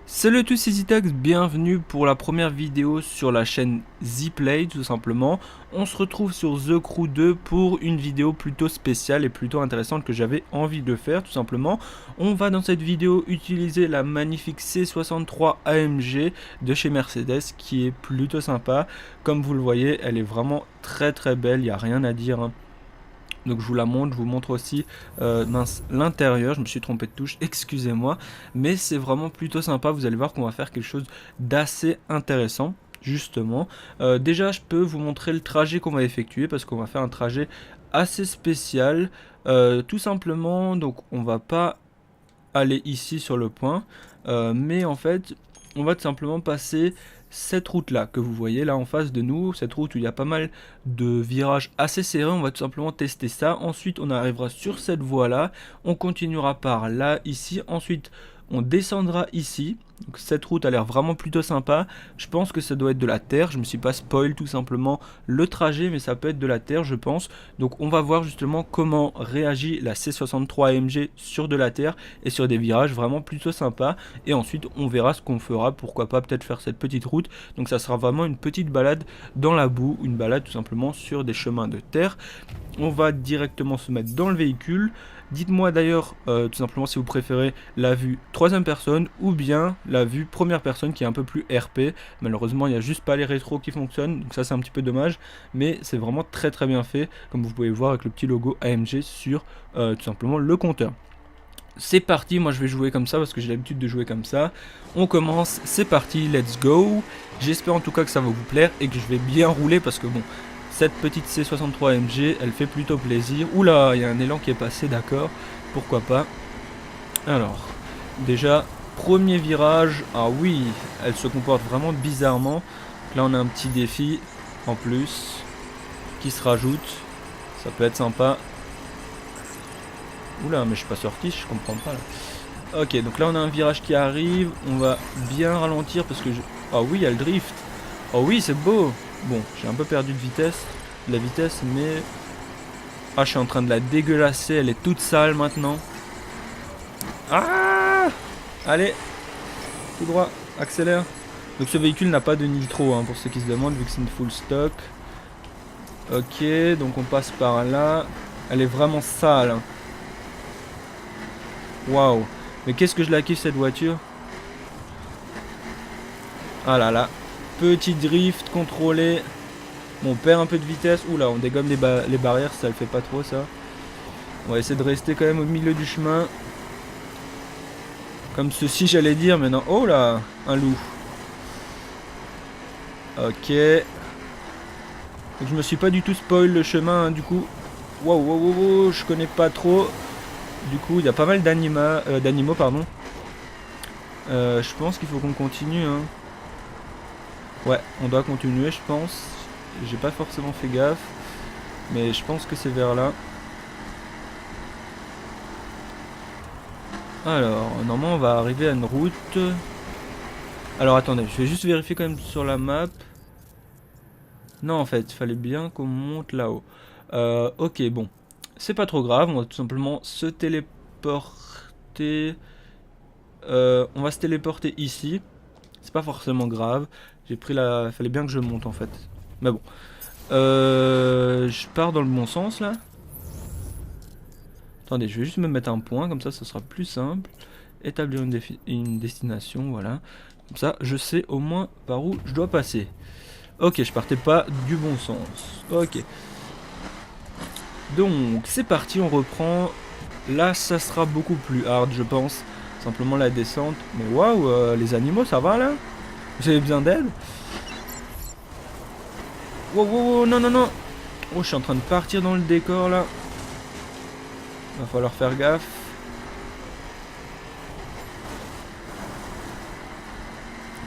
Salut à tous, c'est Zitax, bienvenue pour la première vidéo sur la chaîne Zplay tout simplement. On se retrouve sur The Crew 2 pour une vidéo plutôt spéciale et plutôt intéressante que j'avais envie de faire tout simplement. On va dans cette vidéo utiliser la magnifique C63 AMG de chez Mercedes qui est plutôt sympa. Comme vous le voyez, elle est vraiment très belle, il n'y a rien à dire hein. Donc je vous la montre, je vous montre aussi l'intérieur, je me suis trompé de touche, excusez-moi. Mais c'est vraiment plutôt sympa, vous allez voir qu'on va faire quelque chose d'assez intéressant, justement. Déjà je peux vous montrer le trajet qu'on va effectuer, parce qu'on va faire un trajet assez spécial. Tout simplement, donc on va pas aller ici sur le point, mais en fait on va tout simplement passer cette route là que vous voyez là en face de nous, cette route où il y a pas mal de virages assez serrés. On va tout simplement tester ça. Ensuite on arrivera sur cette voie là, on continuera par là ici, ensuite on descendra ici. Donc cette route a l'air vraiment plutôt sympa. Je pense que ça doit être de la terre. Je me suis pas spoil tout simplement le trajet, mais ça peut être de la terre je pense. Donc on va voir justement comment réagit la C63 AMG sur de la terre et sur des virages vraiment plutôt sympas. Et ensuite on verra ce qu'on fera. Pourquoi pas peut-être faire cette petite route. Donc ça sera vraiment une petite balade dans la boue, une balade tout simplement sur des chemins de terre. On va directement se mettre dans le véhicule. Dites-moi d'ailleurs tout simplement si vous préférez la vue troisième personne ou bien la vue première personne qui est un peu plus RP. Malheureusement il n'y a juste pas les rétros qui fonctionnent, donc ça c'est un petit peu dommage, mais c'est vraiment très bien fait comme vous pouvez voir avec le petit logo AMG sur tout simplement le compteur. C'est parti, moi je vais jouer comme ça parce que j'ai l'habitude de jouer comme ça. On commence, c'est parti, let's go. J'espère en tout cas que ça va vous plaire et que je vais bien rouler parce que bon, cette petite C63 AMG, elle fait plutôt plaisir. Oula, il y a un élan qui est passé, d'accord, pourquoi pas. Alors, déjà, premier virage, ah oui, elle se comporte vraiment bizarrement. Là on a un petit défi en plus qui se rajoute, ça peut être sympa. Oula, mais je suis pas sorti, je comprends pas là. Ok, donc là on a un virage qui arrive, on va bien ralentir parce que je... Ah oui, il y a le drift. Oh oui, c'est beau. Bon, j'ai un peu perdu de la vitesse, mais... Ah, je suis en train de la dégueulasser, elle est toute sale maintenant. Ah! Allez, tout droit, accélère. Donc ce véhicule n'a pas de nitro, hein, pour ceux qui se demandent, vu que c'est une full stock. Ok, donc on passe par là. Elle est vraiment sale, hein. Waouh, mais qu'est-ce que je la kiffe cette voiture. Ah là là, petit drift contrôlé. Bon, on perd un peu de vitesse. Oula, on dégomme les barrières, ça le fait pas trop ça. On va essayer de rester quand même au milieu du chemin. Comme ceci j'allais dire, mais non. Oh là, un loup. Ok. Donc je me suis pas du tout spoil le chemin, hein, du coup. Wow, je connais pas trop. Du coup, il y a pas mal d'animaux, pardon. Je pense qu'il faut qu'on continue, hein. Ouais, on doit continuer, je pense. J'ai pas forcément fait gaffe, mais je pense que c'est vers là. Alors, normalement, on va arriver à une route. Alors, attendez, je vais juste vérifier quand même sur la map. Non, en fait, il fallait bien qu'on monte là-haut. Ok, bon. C'est pas trop grave, on va tout simplement se téléporter. On va se téléporter ici. C'est pas forcément grave. J'ai pris la... Fallait bien que je monte en fait. Mais bon. Je pars dans le bon sens là. Attendez, je vais juste me mettre un point, comme ça ce sera plus simple. Établir une destination, voilà. Comme ça, je sais au moins par où je dois passer. Ok, je partais pas du bon sens. Ok. Donc, c'est parti, on reprend. Là, ça sera beaucoup plus hard, je pense. Simplement la descente. Mais waouh, les animaux, ça va là? Vous avez besoin d'aide? Wow, non. Oh, je suis en train de partir dans le décor là. Va falloir faire gaffe.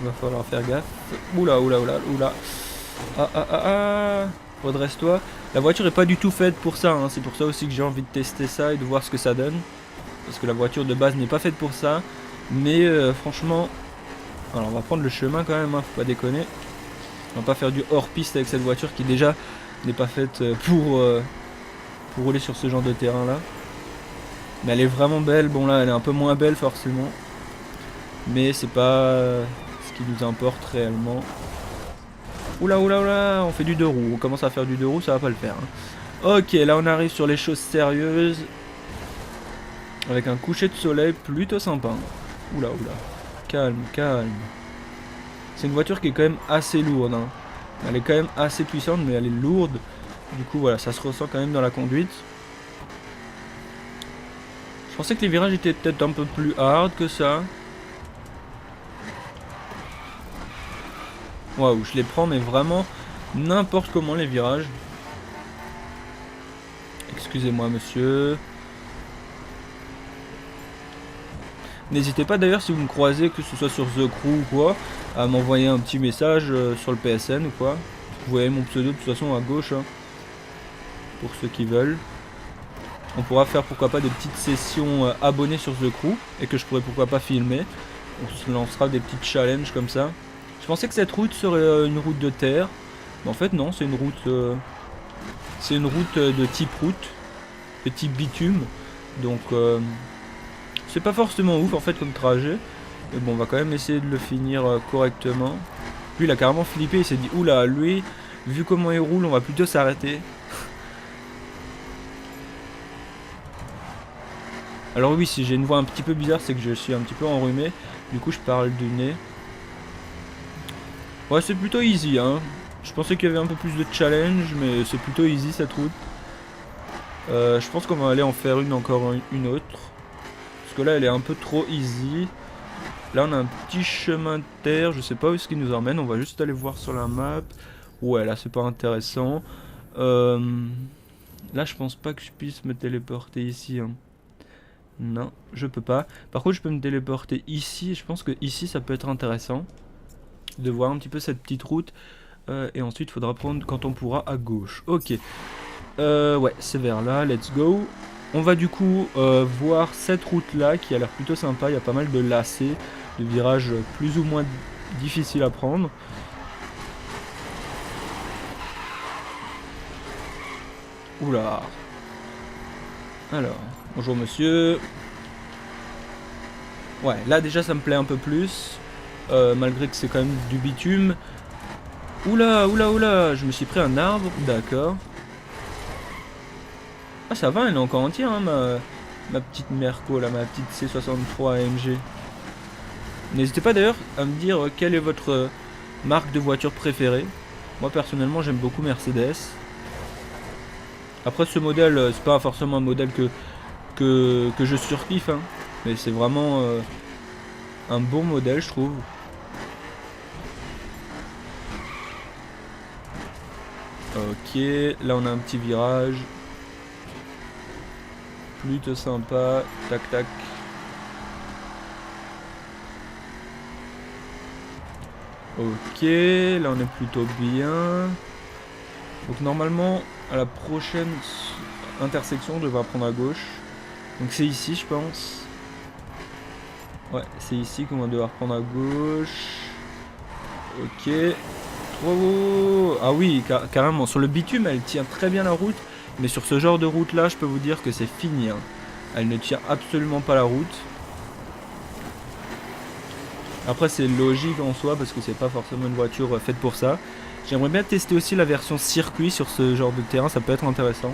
Va falloir faire gaffe. Oula. Ah. Redresse-toi. La voiture est pas du tout faite pour ça, hein. C'est pour ça aussi que j'ai envie de tester ça et de voir ce que ça donne. Parce que la voiture de base n'est pas faite pour ça. Mais franchement... Alors on va prendre le chemin quand même, hein, faut pas déconner. On va pas faire du hors-piste avec cette voiture qui déjà n'est pas faite pour rouler sur ce genre de terrain là. Mais elle est vraiment belle, bon là elle est un peu moins belle forcément. Mais c'est pas ce qui nous importe réellement. Oula, oula, oula, on fait du 2 roues. On commence à faire du 2 roues, ça va pas le faire. Hein. Ok, là on arrive sur les choses sérieuses. Avec un coucher de soleil plutôt sympa. Oula, oula. Calme, calme. C'est une voiture qui est quand même assez lourde. Hein. Elle est quand même assez puissante, mais elle est lourde. Du coup, voilà, ça se ressent quand même dans la conduite. Je pensais que les virages étaient peut-être un peu plus hard que ça. Waouh, je les prends, mais vraiment n'importe comment les virages. Excusez-moi, monsieur. N'hésitez pas d'ailleurs, si vous me croisez, que ce soit sur The Crew ou quoi, à m'envoyer un petit message sur le PSN ou quoi. Vous voyez mon pseudo de toute façon à gauche, hein, pour ceux qui veulent. On pourra faire pourquoi pas des petites sessions abonnés sur The Crew, et que je pourrais pourquoi pas filmer. On se lancera des petits challenges comme ça. Je pensais que cette route serait une route de terre, mais en fait non, c'est une route de type route, de type bitume, donc c'est pas forcément ouf en fait comme trajet, mais bon on va quand même essayer de le finir correctement. Lui il a carrément flippé, il s'est dit oula, lui vu comment il roule on va plutôt s'arrêter. Alors oui, si j'ai une voix un petit peu bizarre c'est que je suis un petit peu enrhumé, du coup je parle du nez. Ouais, c'est plutôt easy, hein. Je pensais qu'il y avait un peu plus de challenge, mais c'est plutôt easy cette route. Je pense qu'on va aller en faire encore une autre. Parce que là, elle est un peu trop easy. Là, on a un petit chemin de terre. Je sais pas où est-ce qu'il nous emmène. On va juste aller voir sur la map. Ouais, là, c'est pas intéressant. Là, je pense pas que je puisse me téléporter ici. Hein. Non, je peux pas. Par contre, je peux me téléporter ici. Je pense que ici, ça peut être intéressant de voir un petit peu cette petite route et ensuite il faudra prendre quand on pourra à gauche. Ok, ouais c'est vers là, let's go. On va du coup voir cette route là qui a l'air plutôt sympa. Il y a pas mal de lacets, de virages plus ou moins difficiles à prendre. Oula. Alors, bonjour monsieur. Ouais, là déjà ça me plaît un peu plus. Malgré que c'est quand même du bitume. Oula, oula, oula, je me suis pris un arbre, d'accord. Ah ça va, elle est encore entière, hein, ma petite Merco, là, ma petite C63 AMG. N'hésitez pas d'ailleurs à me dire quelle est votre marque de voiture préférée. Moi personnellement j'aime beaucoup Mercedes. Après ce modèle, c'est pas forcément un modèle que je surkiffe, hein, mais c'est vraiment un bon modèle je trouve. Ok, là on a un petit virage. Plutôt sympa. Tac tac. Ok, là on est plutôt bien. Donc normalement à la prochaine intersection on devra prendre à gauche. Donc c'est ici je pense. Ouais, c'est ici qu'on va devoir prendre à gauche. Ok. Oh, ah oui, carrément. Sur le bitume, elle tient très bien la route. Mais sur ce genre de route là, je peux vous dire que c'est fini. Hein. Elle ne tient absolument pas la route. Après, c'est logique en soi parce que c'est pas forcément une voiture faite pour ça. J'aimerais bien tester aussi la version circuit sur ce genre de terrain. Ça peut être intéressant.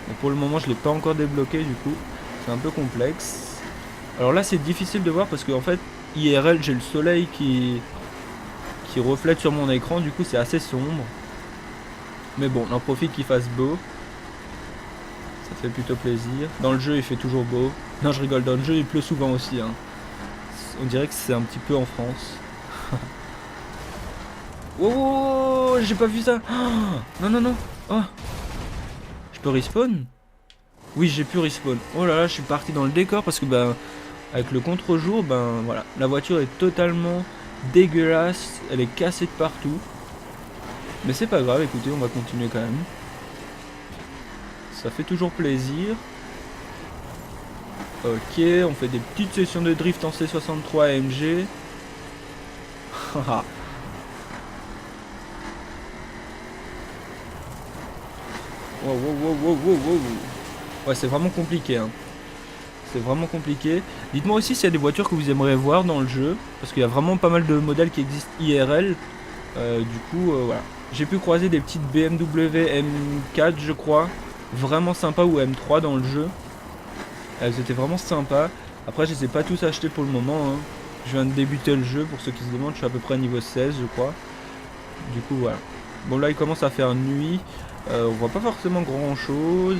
Mais pour le moment, je ne l'ai pas encore débloqué du coup. C'est un peu complexe. Alors là, c'est difficile de voir parce qu'en fait, IRL, j'ai le soleil qui reflète sur mon écran, du coup c'est assez sombre. Mais bon, on en profite qu'il fasse beau. Ça fait plutôt plaisir. Dans le jeu il fait toujours beau. Non je rigole, dans le jeu il pleut souvent aussi. Hein. On dirait que c'est un petit peu en France. Oh, j'ai pas vu ça. Oh, non non non. Oh. Je peux respawn? Oui j'ai pu respawn. Oh là là, je suis parti dans le décor parce que ben avec le contre-jour, ben voilà, la voiture est totalement dégueulasse, elle est cassée de partout. Mais c'est pas grave, écoutez, on va continuer quand même. Ça fait toujours plaisir. Ok, on fait des petites sessions de drift en C63 AMG. Wow, wow, wow, wow, wow, wow. Ouais, c'est vraiment compliqué. Hein. c'est vraiment compliqué. Dites-moi aussi s'il y a des voitures que vous aimeriez voir dans le jeu, parce qu'il y a vraiment pas mal de modèles qui existent IRL. Du coup, voilà. J'ai pu croiser des petites BMW M4, je crois, vraiment sympa, ou M3 dans le jeu. Elles étaient vraiment sympas. Après, je les ai pas tous achetés pour le moment, hein. Je viens de débuter le jeu, pour ceux qui se demandent, je suis à peu près niveau 16, je crois. Du coup, voilà. Bon, là, il commence à faire nuit. On voit pas forcément grand chose.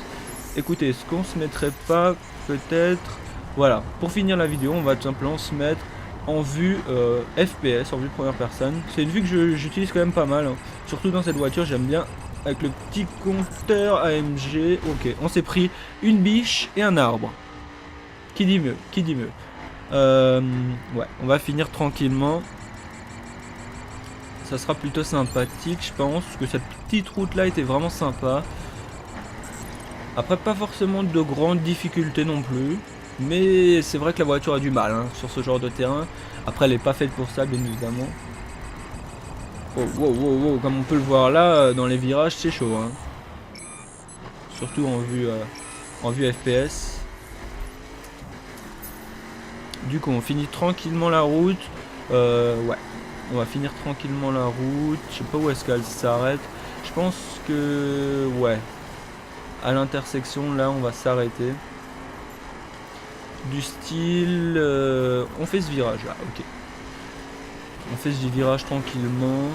Écoutez, est-ce qu'on se mettrait pas peut-être... Voilà, pour finir la vidéo, on va tout simplement se mettre en vue FPS, en vue première personne. C'est une vue que j'utilise quand même pas mal, hein. Surtout dans cette voiture, j'aime bien. Avec le petit compteur AMG. Ok, on s'est pris une biche et un arbre. Qui dit mieux? Qui dit mieux? Ouais, on va finir tranquillement. Ça sera plutôt sympathique, je pense, que cette petite route là était vraiment sympa. Après, pas forcément de grandes difficultés non plus, mais c'est vrai que la voiture a du mal, hein, sur ce genre de terrain. Après, elle n'est pas faite pour ça, bien évidemment. Oh, wow, wow, wow, comme on peut le voir là, dans les virages, c'est chaud, hein. Surtout en vue FPS. Du coup, on finit tranquillement la route. Ouais. On va finir tranquillement la route. Je sais pas où est-ce qu'elle s'arrête. Je pense que... Ouais. À l'intersection, là, on va s'arrêter. Du style... on fait ce virage, là. Ok. On fait ce virage tranquillement.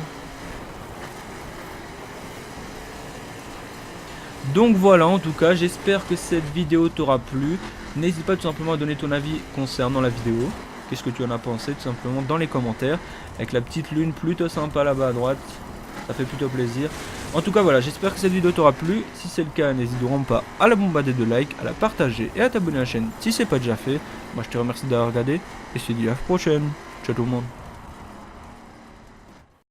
Donc voilà, en tout cas, j'espère que cette vidéo t'aura plu. N'hésite pas tout simplement à donner ton avis concernant la vidéo. Qu'est-ce que tu en as pensé tout simplement dans les commentaires. Avec la petite lune plutôt sympa là-bas à droite. Ça fait plutôt plaisir. En tout cas voilà, j'espère que cette vidéo t'aura plu. Si c'est le cas, n'hésite vraiment pas à la bombarder de likes, à la partager et à t'abonner à la chaîne si c'est pas déjà fait. Moi je te remercie d'avoir regardé et je te dis à la prochaine. Ciao tout le monde.